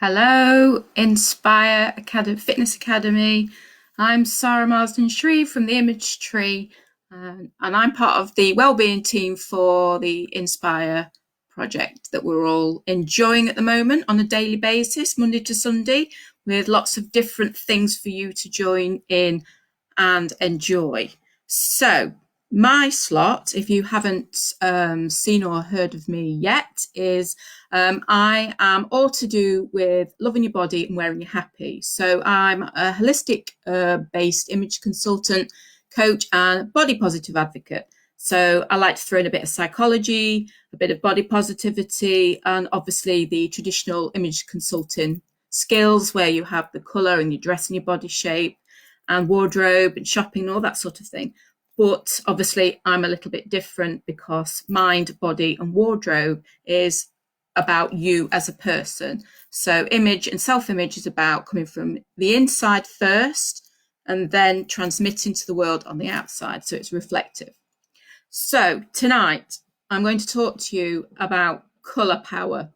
Hello, Inspire Academy, Fitness Academy. I'm Sara Marsden-Shreve from the Image Tree, and I'm part of the wellbeing team for the Inspire project that we're all enjoying at the moment on a daily basis, Monday to Sunday, with lots of different things for you to join in and enjoy. So my slot, if you haven't seen or heard of me yet, is I am all to do with loving your body and wearing you happy. So I'm a holistic based image consultant, coach, and body positive advocate. So I like to throw in a bit of psychology, a bit of body positivity, and obviously the traditional image consulting skills where you have the colour and your dress and your body shape and wardrobe and shopping and all that sort of thing. But obviously I'm a little bit different because mind, body and wardrobe is about you as a person. So image and self-image is about coming from the inside first and then transmitting to the world on the outside. So it's reflective. So tonight I'm going to talk to you about colour power.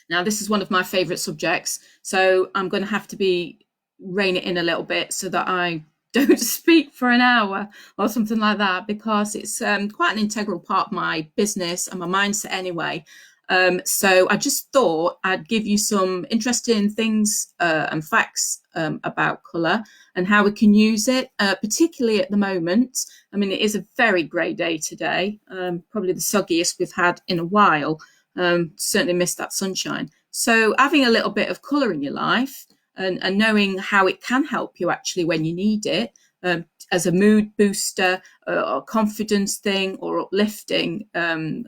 Now, this is one of my favourite subjects. So I'm going to have to rein it in a little bit so that I don't speak for an hour or something like that, because it's quite an integral part of my business and my mindset anyway. So I just thought I'd give you some interesting things and facts about colour and how we can use it, particularly at the moment. I mean, it is a very grey day today, probably the soggiest we've had in a while. Certainly missed that sunshine. So having a little bit of colour in your life and knowing how it can help you actually when you need it, as a mood booster or confidence thing or uplifting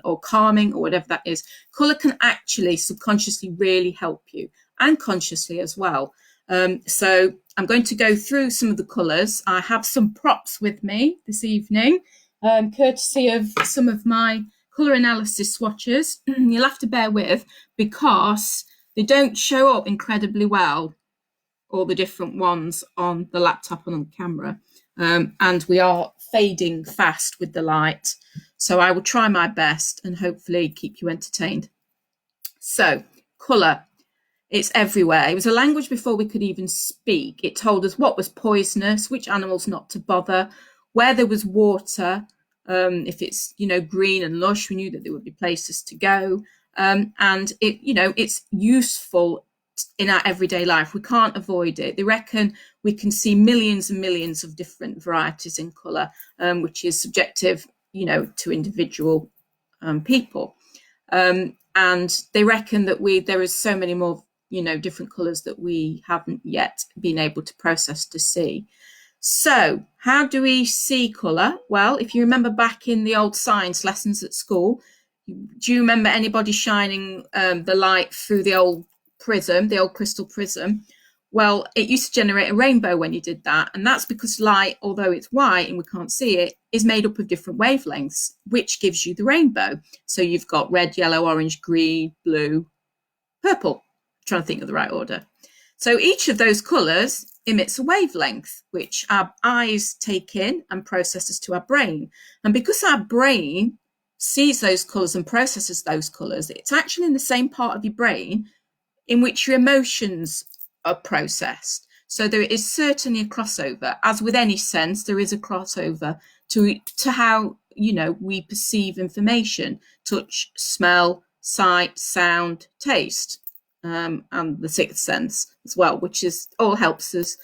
or calming or whatever that is, colour can actually subconsciously really help you, and consciously as well. So I'm going to go through some of the colours. I have some props with me this evening, courtesy of some of my colour analysis swatches. You'll have to bear with because they don't show up incredibly well, all the different ones on the laptop and on the camera. And we are fading fast with the light. So I will try my best and hopefully keep you entertained. So colour, it's everywhere. It was a language before we could even speak. It told us what was poisonous, which animals not to bother, where there was water. If it's, green and lush, we knew that there would be places to go. And it's useful in our everyday life. We can't avoid it. They reckon we can see millions and millions of different varieties in colour, which is subjective, to individual people. And they reckon that there is so many more, different colours that we haven't yet been able to process to see. So how do we see colour? Well, if you remember back in the old science lessons at school, do you remember anybody shining the light through the old prism, the old crystal prism? Well, it used to generate a rainbow when you did that. And that's because light, although it's white and we can't see it, is made up of different wavelengths, which gives you the rainbow. So you've got red, yellow, orange, green, blue, purple. I'm trying to think of the right order. So each of those colours emits a wavelength, which our eyes take in and processes to our brain. And because our brain sees those colours and processes those colours, it's actually in the same part of your brain in which your emotions are processed. So there is certainly a crossover. As with any sense, there is a crossover to how, we perceive information: touch, smell, sight, sound, taste, and the sixth sense as well, which all helps us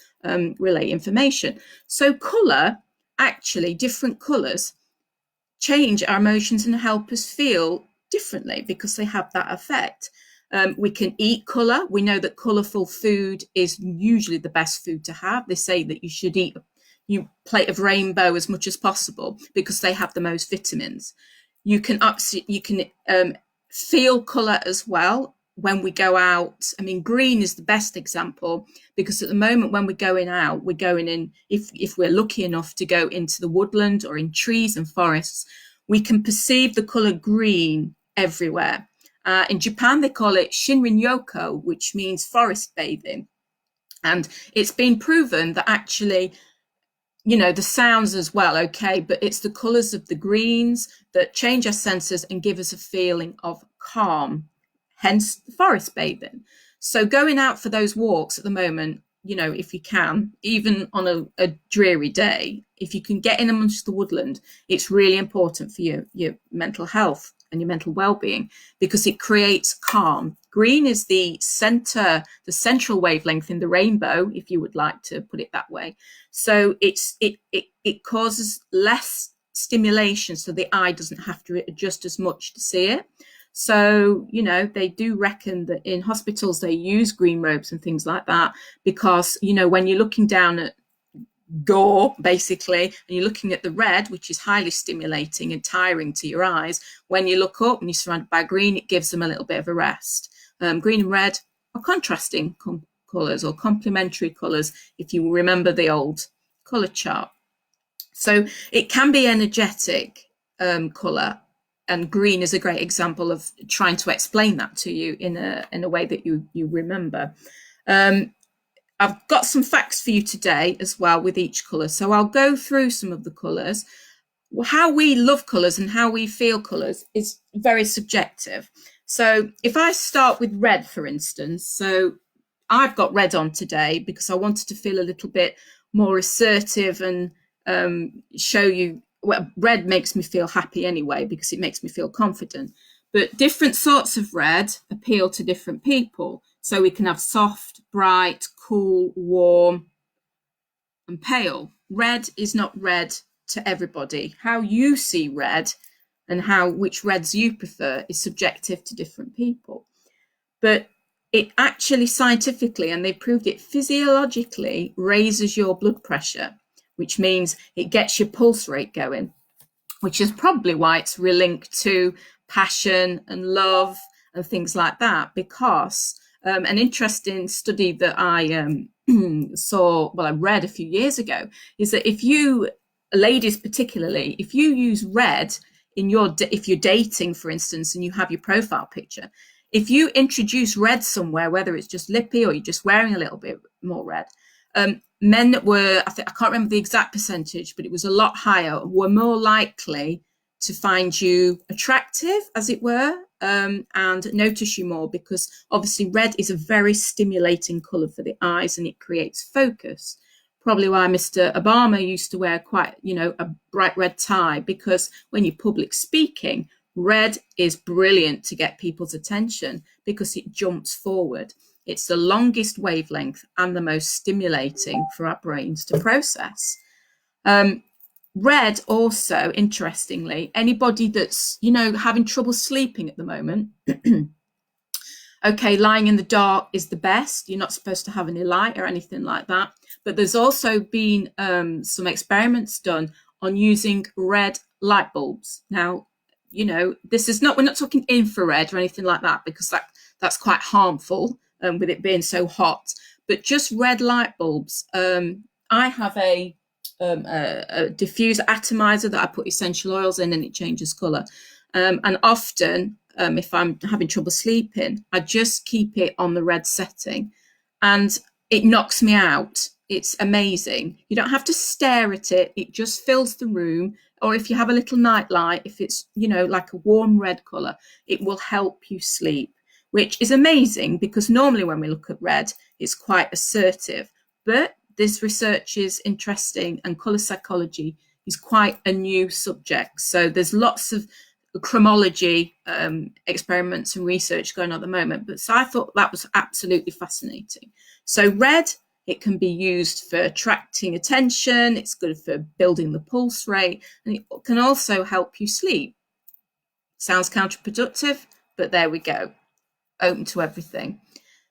relay information. So colour, actually, different colours change our emotions and help us feel differently because they have that effect. We can eat colour. We know that colourful food is usually the best food to have. They say that you should eat a plate of rainbow as much as possible because they have the most vitamins. You can feel colour as well when we go out. I mean, green is the best example because at the moment when we're going out, we're going in, if we're lucky enough to go into the woodland or in trees and forests, we can perceive the colour green everywhere. In Japan, they call it Shinrin-yoku, which means forest bathing. And it's been proven that actually, the sounds as well, okay, but it's the colours of the greens that change our senses and give us a feeling of calm, hence the forest bathing. So going out for those walks at the moment, if you can, even on a dreary day, if you can get in amongst the woodland, it's really important for your mental health and your mental well-being, because it creates calm. Green is the central wavelength in the rainbow, if you would like to put it that way. So it causes less stimulation, so the eye doesn't have to adjust as much to see it. So, they do reckon that in hospitals they use green robes and things like that because, when you're looking down at gore, basically, and you're looking at the red, which is highly stimulating and tiring to your eyes, when you look up and you're surrounded by green, it gives them a little bit of a rest. Green and red are contrasting colours or complementary colours, if you remember the old colour chart. So it can be energetic colour, and green is a great example of trying to explain that to you in a way that you remember. I've got some facts for you today as well with each colour. So I'll go through some of the colours. How we love colours and how we feel colours is very subjective. So if I start with red, for instance, so I've got red on today because I wanted to feel a little bit more assertive and show you, well, red makes me feel happy anyway because it makes me feel confident. But different sorts of red appeal to different people. So we can have soft, bright, cool, warm, and pale. Red is not red to everybody. How you see red and which reds you prefer is subjective to different people. But it actually scientifically, and they proved it physiologically, raises your blood pressure, which means it gets your pulse rate going, which is probably why it's relinked to passion and love and things like that. Because an interesting study that I I read a few years ago, is that if you, ladies particularly, if you use red if you're dating, for instance, and you have your profile picture, if you introduce red somewhere, whether it's just lippy or you're just wearing a little bit more red, men that were, I can't remember the exact percentage, but it was a lot higher, were more likely to find you attractive, as it were, and notice you more, because obviously red is a very stimulating colour for the eyes and it creates focus. Probably why Mr. Obama used to wear quite, a bright red tie, because when you're public speaking, red is brilliant to get people's attention because it jumps forward. It's the longest wavelength and the most stimulating for our brains to process. Red also, interestingly, anybody that's, having trouble sleeping at the moment, okay, lying in the dark is the best. You're not supposed to have any light or anything like that. But there's also been some experiments done on using red light bulbs. Now, this is we're not talking infrared or anything like that, because that's quite harmful with it being so hot. But just red light bulbs. I have a diffuser atomizer that I put essential oils in and it changes colour. And often, if I'm having trouble sleeping, I just keep it on the red setting and it knocks me out. It's amazing. You don't have to stare at it. It just fills the room. Or if you have a little night light, if it's, like a warm red colour, it will help you sleep, which is amazing because normally when we look at red, it's quite assertive. But this research is interesting and colour psychology is quite a new subject. So there's lots of chromology experiments and research going on at the moment. But so I thought that was absolutely fascinating. So red, it can be used for attracting attention. It's good for building the pulse rate, and it can also help you sleep. Sounds counterproductive, but there we go. Open to everything.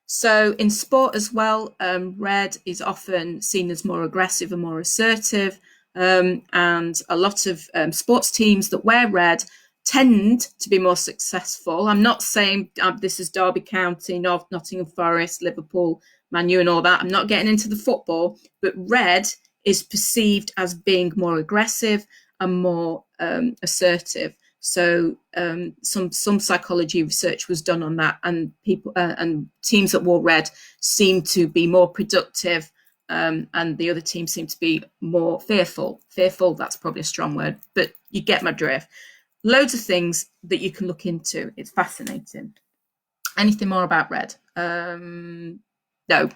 So in sport as well, red is often seen as more aggressive and more assertive. And a lot of sports teams that wear red tend to be more successful. I'm not saying this is Derby County, Nottingham Forest, Liverpool, Man U and all that. I'm not getting into the football, but red is perceived as being more aggressive and more assertive. So some psychology research was done on that, and people and teams that wore red seemed to be more productive, and the other team seemed to be more fearful. Fearful, that's probably a strong word, but you get my drift. Loads of things that you can look into. It's fascinating. Anything more about red? No.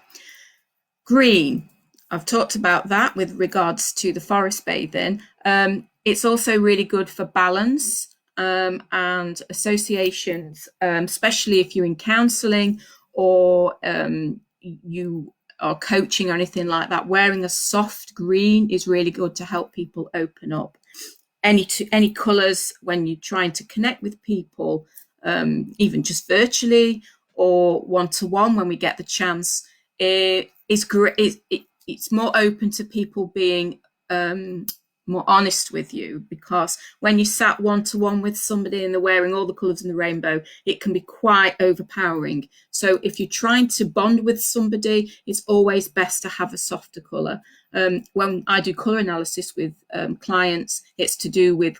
Green. I've talked about that with regards to the forest bathing. It's also really good for balance and associations, especially if you're in counselling or you are coaching or anything like that. Wearing a soft green is really good to help people open up. Any colours when you're trying to connect with people, even just virtually or one-to-one when we get the chance. It's great. It's more open to people being more honest with you, because when you sat one-to-one with somebody and they're wearing all the colours in the rainbow, it can be quite overpowering. So if you're trying to bond with somebody, it's always best to have a softer colour. When I do colour analysis with clients, it's to do with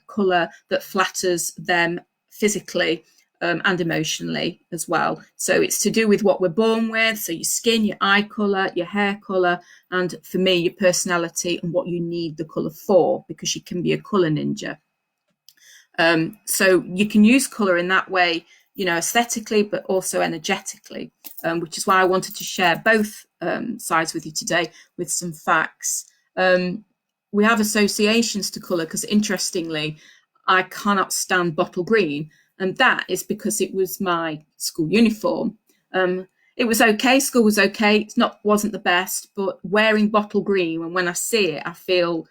colour that flatters them physically and emotionally as well. So it's to do with what we're born with. So your skin, your eye colour, your hair colour, and for me, your personality and what you need the colour for, because you can be a colour ninja. So you can use colour in that way, aesthetically, but also energetically, which is why I wanted to share both sides with you today with some facts. We have associations to colour because, interestingly, I cannot stand bottle green. And that is because it was my school uniform. It was okay. School was okay. Wasn't the best, but wearing bottle green, and when I see it, I feel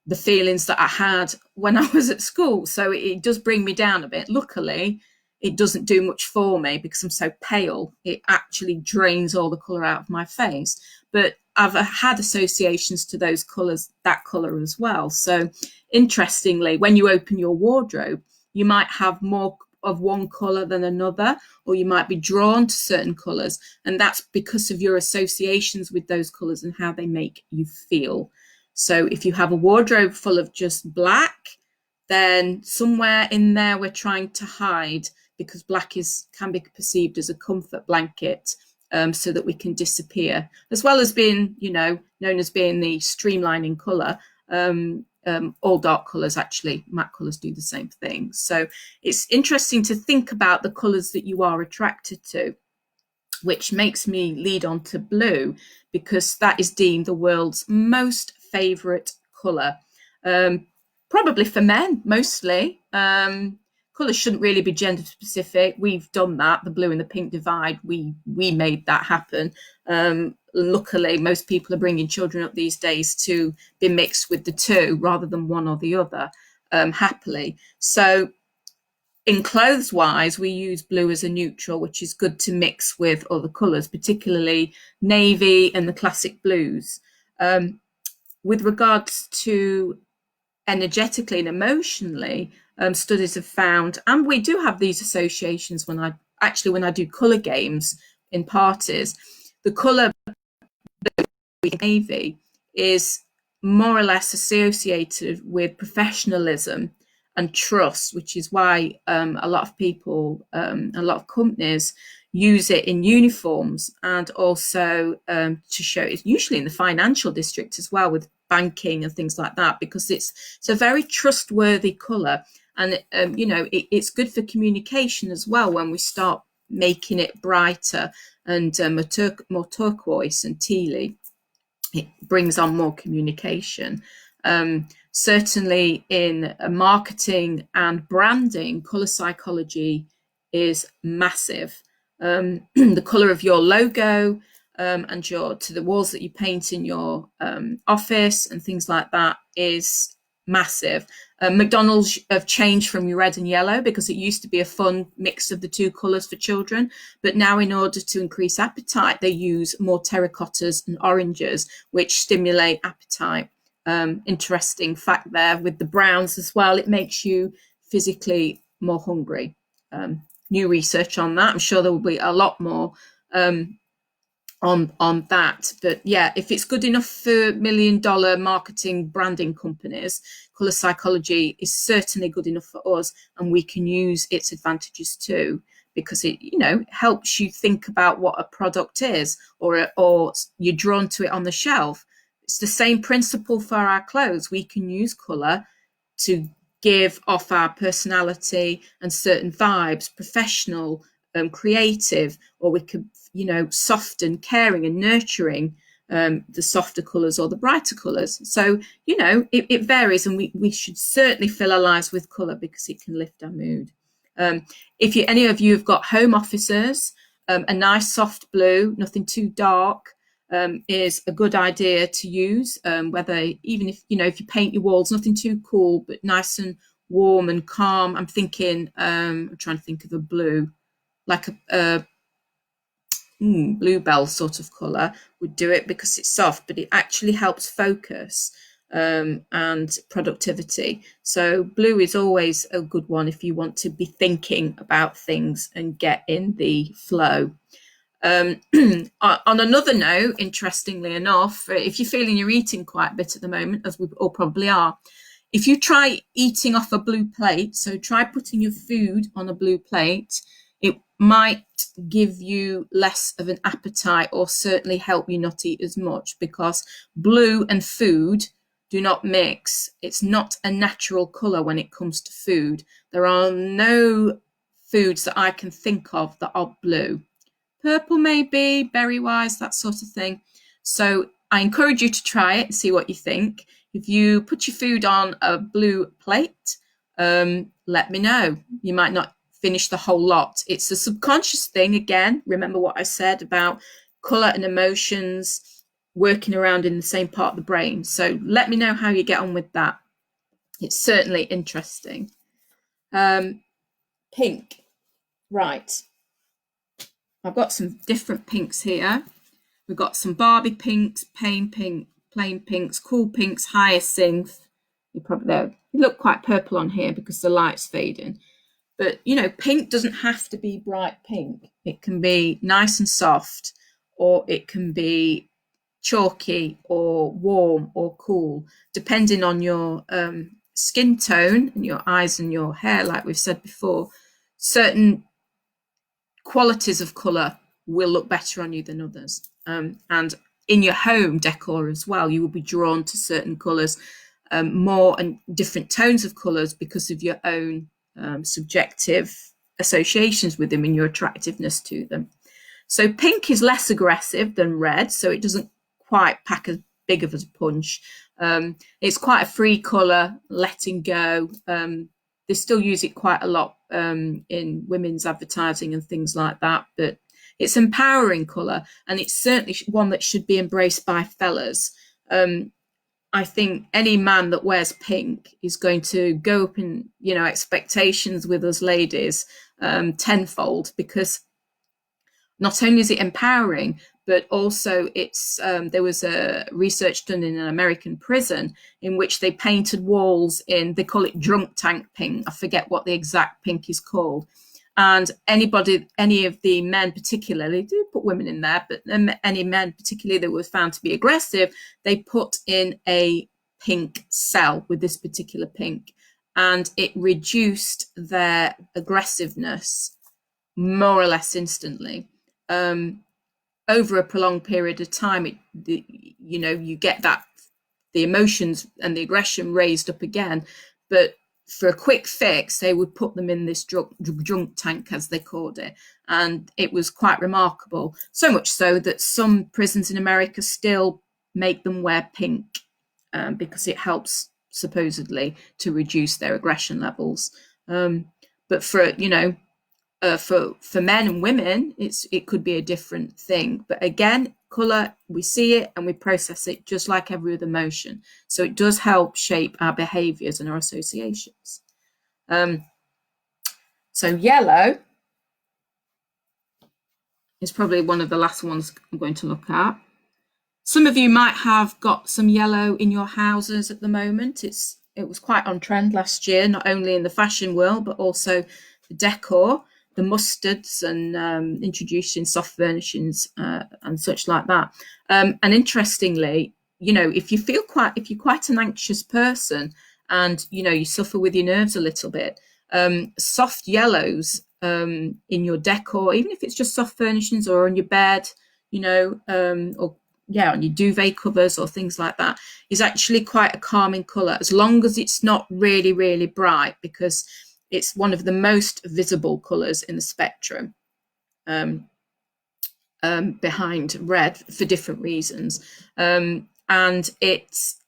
the feelings that I had when I was at school. So it does bring me down a bit. Luckily, it doesn't do much for me because I'm so pale. It actually drains all the colour out of my face. But I've had associations to those colours, that colour as well. So interestingly, when you open your wardrobe, you might have more of one colour than another, or you might be drawn to certain colours. And that's because of your associations with those colours and how they make you feel. So if you have a wardrobe full of just black, then somewhere in there we're trying to hide, because black can be perceived as a comfort blanket, so that we can disappear, as well as being, known as being the streamlining colour. All dark colours, actually, matte colours do the same thing. So it's interesting to think about the colours that you are attracted to, which makes me lead on to blue, because that is deemed the world's most favourite colour, probably for men mostly. Colours shouldn't really be gender specific. We've done that, the blue and the pink divide. We made that happen. Luckily, most people are bringing children up these days to be mixed with the two rather than one or the other, happily. So in clothes wise, we use blue as a neutral, which is good to mix with other colours, particularly navy and the classic blues. With regards to energetically and emotionally, studies have found, and we do have these associations when I do colour games in parties, the colour navy is more or less associated with professionalism and trust, which is why a lot of people, a lot of companies use it in uniforms, and also to show it's usually in the financial district as well, with banking and things like that, because it's a very trustworthy colour. And it's good for communication as well when we start making it brighter and more turquoise and tealy. It brings on more communication. Certainly in marketing and branding, colour psychology is massive. The colour of your logo and to the walls that you paint in your office and things like that is massive. McDonald's have changed from red and yellow because it used to be a fun mix of the two colours for children, but now in order to increase appetite, they use more terracottas and oranges, which stimulate appetite. Interesting fact there with the browns as well. It makes you physically more hungry. New research on that. I'm sure there will be a lot more on that. But yeah, if it's good enough for $1 million marketing branding companies, colour psychology is certainly good enough for us, and we can use its advantages too, because it, helps you think about what a product is, or you're drawn to it on the shelf. It's the same principle for our clothes. We can use colour to give off our personality and certain vibes, professional, creative, or we could, soften, caring and nurturing, the softer colours or the brighter colours. So, it varies, and we should certainly fill our lives with colour because it can lift our mood. If any of you have got home offices, a nice soft blue, nothing too dark, is a good idea to use, whether even if you paint your walls, nothing too cool, but nice and warm and calm. I'm thinking, I'm trying to think of a blue, like a bluebell sort of colour would do it, because it's soft, but it actually helps focus and productivity. So blue is always a good one if you want to be thinking about things and get in the flow. On another note, interestingly enough, if you're feeling you're eating quite a bit at the moment, as we all probably are, if you try eating off a blue plate, so try putting your food on a blue plate, it might give you less of an appetite, or certainly help you not eat as much, because blue and food do not mix. It's not a natural colour when it comes to food. There are no foods that I can think of that are blue. Purple maybe, berry-wise, that sort of thing. So I encourage you to try it and see what you think. If you put your food on a blue plate, let me know. You might not finish the whole lot. It's a subconscious thing. Again, remember what I said about colour and emotions working around in the same part of the brain. So let me know how you get on with that. It's certainly interesting. Pink. Right. I've got some different pinks here. We've got some Barbie pinks, plain pinks, cool pinks, hyacinth. They look quite purple on here because the light's fading. But, pink doesn't have to be bright pink. It can be nice and soft, or it can be chalky or warm or cool, depending on your skin tone and your eyes and your hair. Like we've said before, certain qualities of colour will look better on you than others. And in your home decor as well, you will be drawn to certain colours more, and different tones of colours, because of your own subjective associations with them and your attractiveness to them. So pink is less aggressive than red, so it doesn't quite pack as big of a punch. It's quite a free colour, letting go. They still use it quite a lot in women's advertising and things like that, but it's empowering colour, and it's certainly one that should be embraced by fellas. I think any man that wears pink is going to go up in, expectations with us ladies tenfold, because not only is it empowering, but also it's there was a research done in an American prison in which they painted walls in, they call it drunk tank pink. I forget what the exact pink is called. And any of the men particularly, they do put women in there, but any men particularly that were found to be aggressive, they put in a pink cell with this particular pink, and it reduced their aggressiveness more or less instantly. Over a prolonged period of time, you get the emotions and the aggression raised up again. But for a quick fix, they would put them in this drunk tank, as they called it. And it was quite remarkable. So much so that some prisons in America still make them wear pink because it helps, supposedly, to reduce their aggression levels. But for men and women, it could be a different thing. But again, colour, we see it and we process it just like every other emotion. So it does help shape our behaviours and our associations. So yellow is probably one of the last ones I'm going to look at. Some of you might have got some yellow in your houses at the moment. It was quite on trend last year, not only in the fashion world, but also the decor, the mustards, and introducing soft furnishings and such like that. And interestingly, if you're quite an anxious person, and you suffer with your nerves a little bit. Soft yellows in your decor, even if it's just soft furnishings or on your bed, or on your duvet covers or things like that, is actually quite a calming colour, as long as it's not really, really bright, because it's one of the most visible colours in the spectrum, behind red, for different reasons. And it's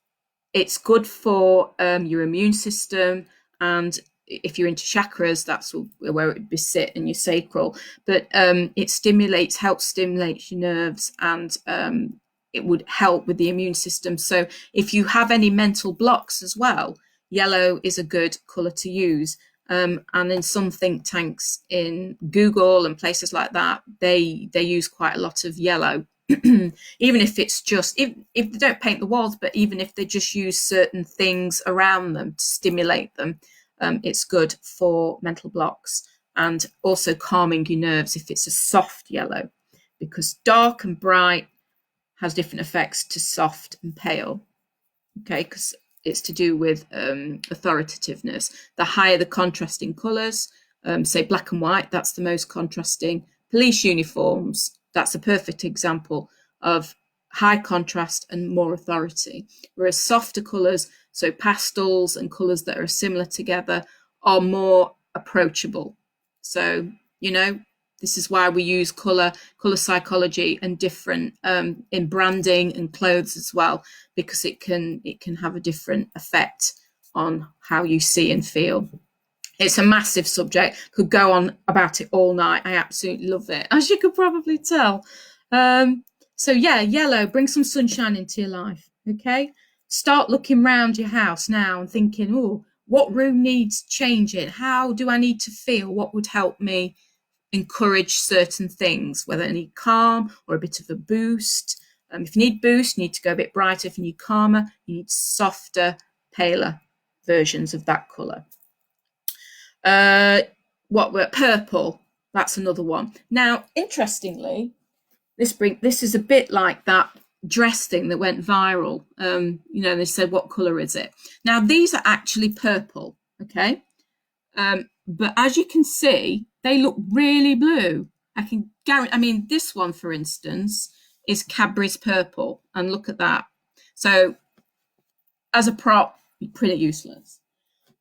good for your immune system, and if you're into chakras, that's where it would sit in your sacral. But it helps stimulate your nerves, and it would help with the immune system. So if you have any mental blocks as well, yellow is a good colour to use. And in some think tanks in Google and places like that, they use quite a lot of yellow. Even if it's just, if they don't paint the walls, but even if they just use certain things around them to stimulate them, it's good for mental blocks, and also calming your nerves if it's a soft yellow, because dark and bright has different effects to soft and pale. Okay, because it's to do with authoritativeness. The higher the contrasting colours, say black and white, that's the most contrasting. Police uniforms, that's a perfect example of high contrast and more authority. Whereas softer colours, so pastels and colours that are similar together, are more approachable. So, this is why we use colour psychology and different in branding and clothes as well, because it can have a different effect on how you see and feel. It's a massive subject. Could go on about it all night. I absolutely love it, as you could probably tell. So yeah, yellow, bring some sunshine into your life. Okay, start looking around your house now and thinking, oh, what room needs changing? How do I need to feel? What would help me encourage certain things, whether you need calm or a bit of a boost. If you need boost, you need to go a bit brighter. If you need calmer, you need softer, paler versions of that colour. Purple, that's another one. Now, interestingly, this is a bit like that dress thing that went viral. They said, what colour is it? Now, these are actually purple, okay? But as you can see, they look really blue. I can guarantee, this one, for instance, is Cadbury's purple. And look at that. So as a prop, pretty useless.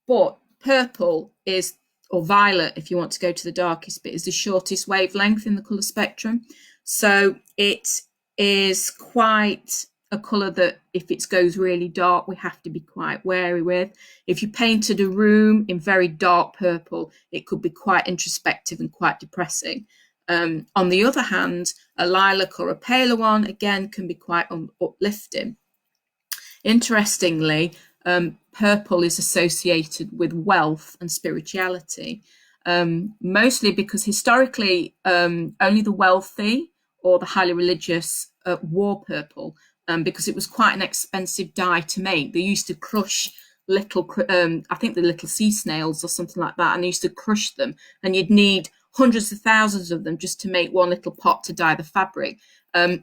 But purple is, or violet, if you want to go to the darkest bit, is the shortest wavelength in the colour spectrum. So it is quite a colour that, if it goes really dark, we have to be quite wary with. If you painted a room in very dark purple, it could be quite introspective and quite depressing. On the other hand, a lilac or a paler one, again, can be quite uplifting. Interestingly, purple is associated with wealth and spirituality, mostly because historically only the wealthy or the highly religious wore purple, because it was quite an expensive dye to make. They used to crush little, I think the little sea snails or something like that, and they used to crush them, and you'd need hundreds of thousands of them just to make one little pot to dye the fabric.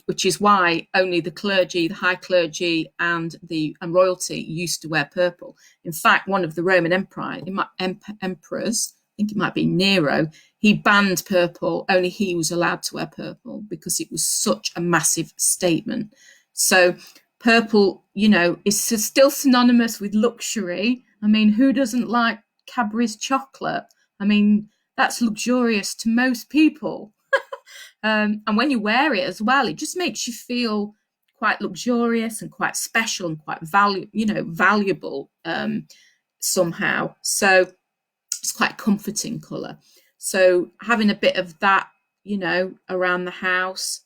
Which is why only the clergy, the high clergy, and royalty used to wear purple. In fact, one of the Roman emperors, I think it might be Nero, he banned purple. Only he was allowed to wear purple because it was such a massive statement. So purple, is still synonymous with luxury. Who doesn't like Cadbury's chocolate? That's luxurious to most people. And when you wear it as well, it just makes you feel quite luxurious and quite special and quite valuable somehow. So it's quite a comforting colour. So having a bit of that, around the house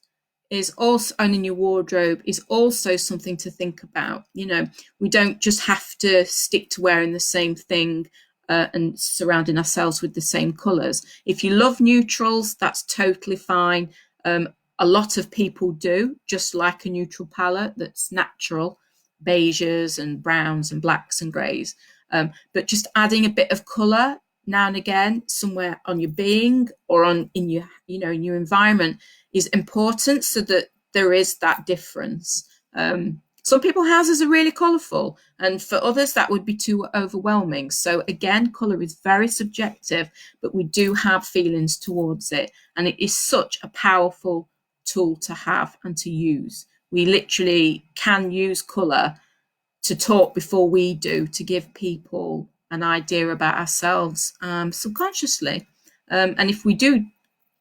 is also, and in your wardrobe, is also something to think about. We don't just have to stick to wearing the same thing and surrounding ourselves with the same colours. If you love neutrals, that's totally fine. A lot of people do, just like a neutral palette that's natural, beiges and browns and blacks and greys. But just adding a bit of colour now and again, somewhere on your being or in your environment, is important, so that there is that difference. Some people's houses are really colourful, and for others that would be too overwhelming. So again, colour is very subjective, but we do have feelings towards it, and it is such a powerful tool to have and to use. We literally can use colour to talk before we do, to give people an idea about ourselves, subconsciously. And if we do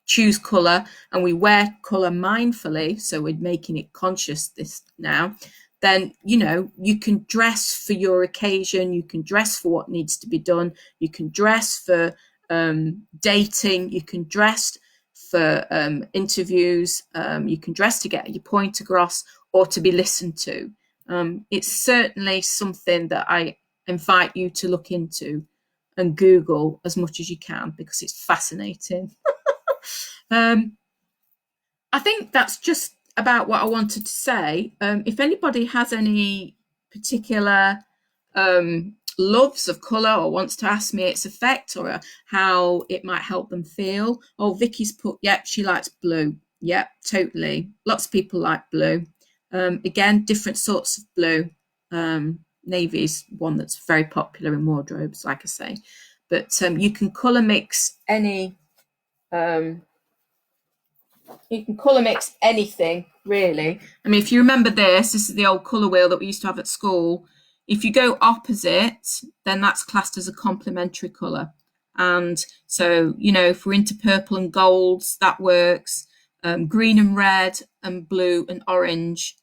choose colour and we wear colour mindfully, so we're making it conscious this now, then you can dress for your occasion, you can dress for what needs to be done, you can dress for dating, you can dress for interviews, you can dress to get your point across or to be listened to. It's certainly something that I invite you to look into and Google as much as you can, because it's fascinating. I think that's just about what I wanted to say. If anybody has any particular loves of colour or wants to ask me its effect or how it might help them feel. Oh, Vicky's put, yep, she likes blue. Yep, totally. Lots of people like blue. Again, different sorts of blue. Navy's one that's very popular in wardrobes, like I say. But you can colour mix any... you can colour mix anything, really. I mean, if you remember this is the old colour wheel that we used to have at school. If you go opposite, then that's classed as a complementary colour. And so, if we're into purple and golds, that works. Green and red and blue and orange,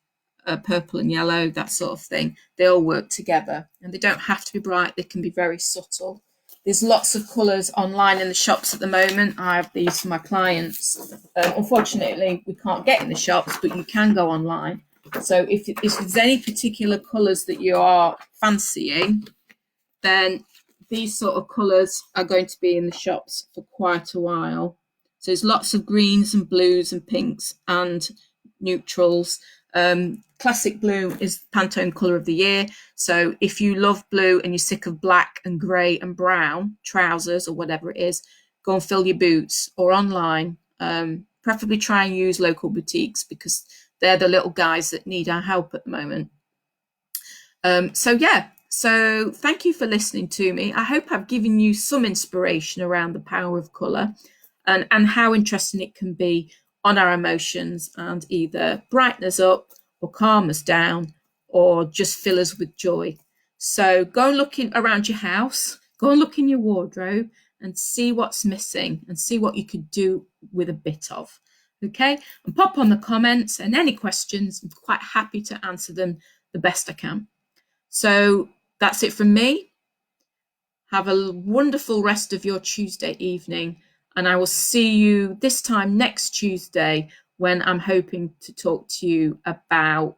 purple and yellow, that sort of thing. They all work together, and they don't have to be bright. They can be very subtle. There's lots of colours online in the shops at the moment. I have these for my clients. Unfortunately, we can't get in the shops, but you can go online. So if there's any particular colours that you are fancying, then these sort of colours are going to be in the shops for quite a while. So there's lots of greens and blues and pinks and neutrals. Classic blue is Pantone colour of the year. So if you love blue and you're sick of black and grey and brown trousers or whatever it is, go and fill your boots, or online. Preferably try and use local boutiques, because they're the little guys that need our help at the moment. So thank you for listening to me. I hope I've given you some inspiration around the power of colour and how interesting it can be on our emotions, and either brighten us up or calm us down or just fill us with joy. So go and look around your house, go and look in your wardrobe and see what's missing and see what you could do with a bit of. Okay, and pop on the comments, and any questions, I'm quite happy to answer them the best I can. So that's it from me. Have a wonderful rest of your Tuesday evening, and I will see you this time next Tuesday, when I'm hoping to talk to you about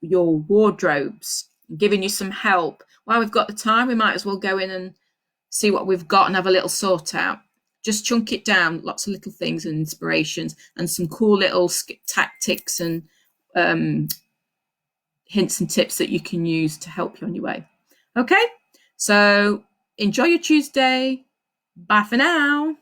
your wardrobes, giving you some help. While we've got the time, we might as well go in and see what we've got and have a little sort out. Just chunk it down, lots of little things and inspirations and some cool little tactics and hints and tips that you can use to help you on your way. Okay, so enjoy your Tuesday. Bye for now.